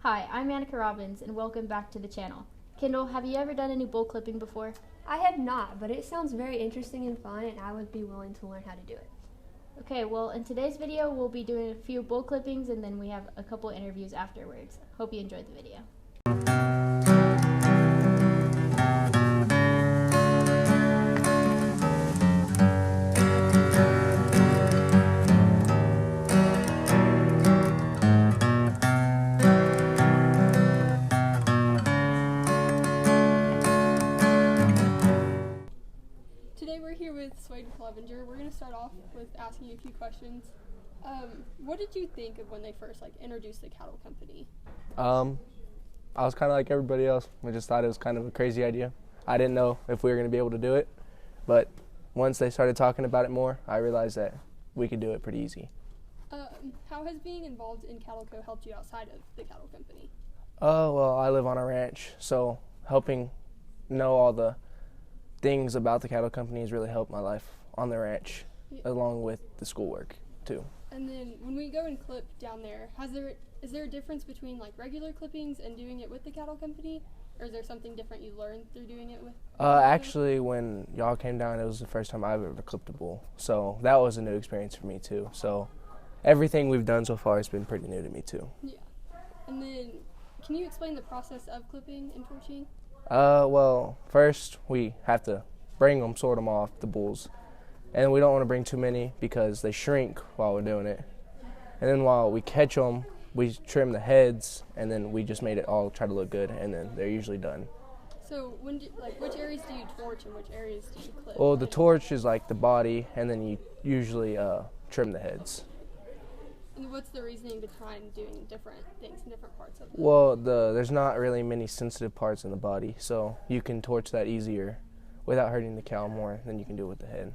Hi, I'm Annika Robbins, and welcome back to the channel. Kendall, have you ever done any bull clipping before? I have not, but it sounds very interesting and fun, and I would be willing to learn how to do it. Okay, well, in today's video, we'll be doing a few bull clippings, and then we have a couple interviews afterwards. Hope you enjoyed the video. Today we're here with Swade Clevenger. We're going to start off with asking you a few questions. What did you think of when they first introduced the cattle company? I was kind of like everybody else. I just thought it was kind of a crazy idea. I didn't know if we were going to be able to do it, but once they started talking about it more, I realized that we could do it pretty easy. How has being involved in Cattle Co helped you outside of the cattle company? Well, I live on a ranch, so helping know all the things about the cattle company has really helped my life on the ranch, along with the schoolwork too. And then when we go and clip down there, is there a difference between regular clippings and doing it with the cattle company? Or is there something different you learned through doing it with? Actually, when y'all came down, it was the first time I've ever clipped a bull, so that was a new experience for me too. So everything we've done so far has been pretty new to me too. Yeah. And then can you explain the process of clipping and torching? Well, first we have to sort them off, the bulls. And we don't want to bring too many because they shrink while we're doing it. And then while we catch them, we trim the heads, and then we just made it all try to look good, and then they're usually done. So which areas do you torch and which areas do you clip? Well, the torch is like the body, and then you usually trim the heads. And what's the reasoning behind doing different things in different parts of it? Well, there's not really many sensitive parts in the body, so you can torch that easier without hurting the cow more than you can do with the head.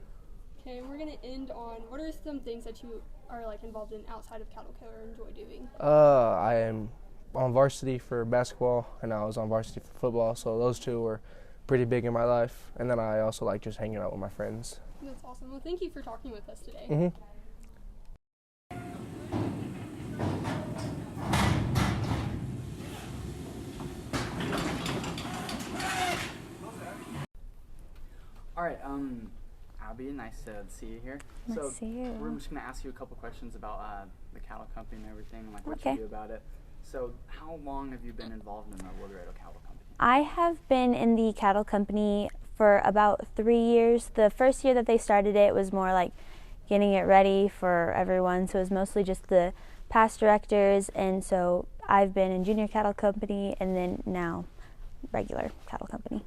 Okay, and we're going to end on, what are some things that you are involved in outside of Cattle Co or enjoy doing? I am on varsity for basketball, and I was on varsity for football, so those two were pretty big in my life. And then I also like just hanging out with my friends. That's awesome. Well, thank you for talking with us today. Mm-hmm. All right, Abby, nice to see you here. Nice to see you. We're just going to ask you a couple questions about the cattle company and everything, and what Okay. you do about it. So how long have you been involved in the Wildorado Cattle Company? I have been in the cattle company for about 3 years. The first year that they started it was more like getting it ready for everyone, so it was mostly just the past directors, and so I've been in junior cattle company and then now regular cattle company.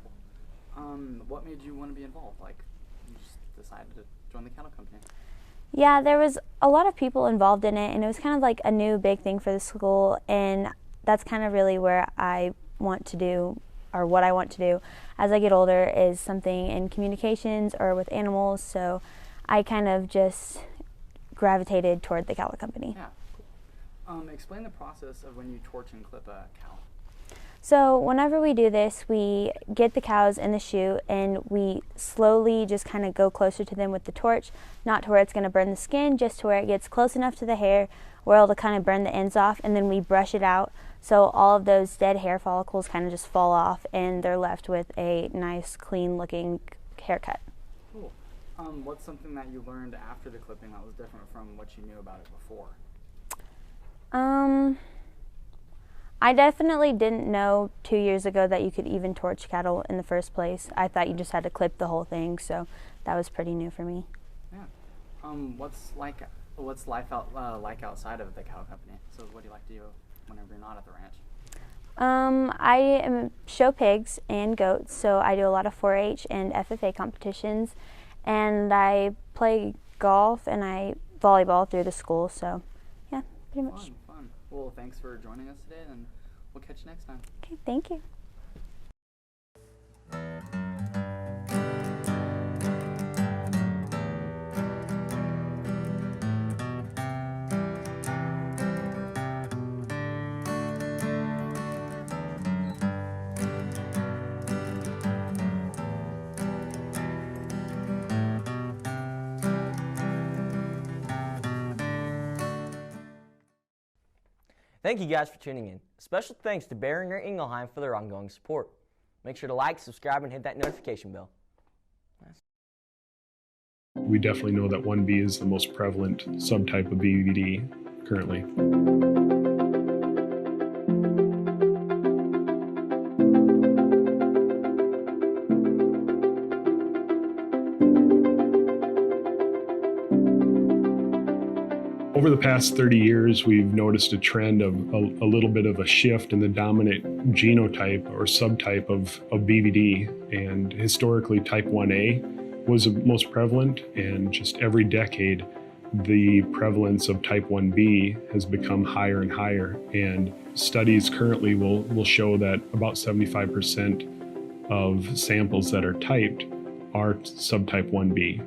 What made you want to be involved? You just decided to join the cattle company? Yeah, there was a lot of people involved in it, and it was kind of like a new big thing for the school, and that's kind of really where I want to do, or what I want to do as I get older, is something in communications or with animals, so I kind of just gravitated toward the cattle company. Yeah. Explain the process of when you torch and clip a cow. So whenever we do this, we get the cows in the chute and we slowly just kind of go closer to them with the torch, not to where it's going to burn the skin, just to where it gets close enough to the hair where it'll kind of burn the ends off, and then we brush it out so all of those dead hair follicles kind of just fall off and they're left with a nice clean looking haircut. Cool. What's something that you learned after the clipping that was different from what you knew about it before? I definitely didn't know 2 years ago that you could even torch cattle in the first place. I thought you just had to clip the whole thing, so that was pretty new for me. Yeah. What's life like outside of the cattle company? So what do you like to do whenever you're not at the ranch? I show pigs and goats, so I do a lot of 4-H and FFA competitions, and I play golf and I volleyball through the school, so yeah, pretty much. Fun. Well, thanks for joining us today, and we'll catch you next time. Okay, thank you. Thank you guys for tuning in. Special thanks to Behringer Ingelheim for their ongoing support. Make sure to like, subscribe, and hit that notification bell. We definitely know that 1B is the most prevalent subtype of BVD currently. Over the past 30 years, we've noticed a trend of a little bit of a shift in the dominant genotype or subtype of BVD. And historically, type 1A was the most prevalent, and just every decade, the prevalence of type 1B has become higher and higher. And studies currently will show that about 75% of samples that are typed are subtype 1B.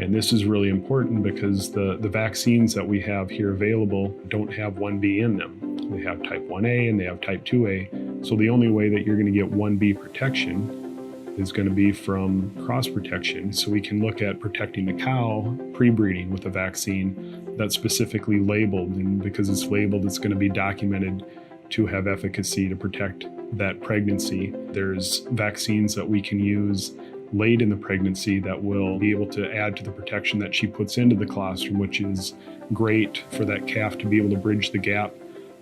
And this is really important because the vaccines that we have here available don't have 1B in them. They have type 1A and they have type 2A. So the only way that you're going to get 1B protection is going to be from cross protection. So we can look at protecting the cow pre-breeding with a vaccine that's specifically labeled. And because it's labeled, it's going to be documented to have efficacy to protect that pregnancy. There's vaccines that we can use late in the pregnancy that will be able to add to the protection that she puts into the colostrum, which is great for that calf to be able to bridge the gap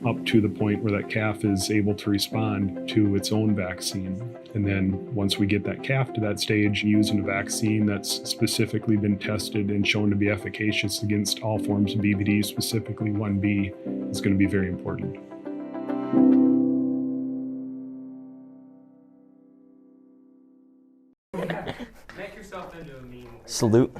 up to the point where that calf is able to respond to its own vaccine. And then once we get that calf to that stage, using a vaccine that's specifically been tested and shown to be efficacious against all forms of BVD, specifically 1B, is going to be very important. Salute.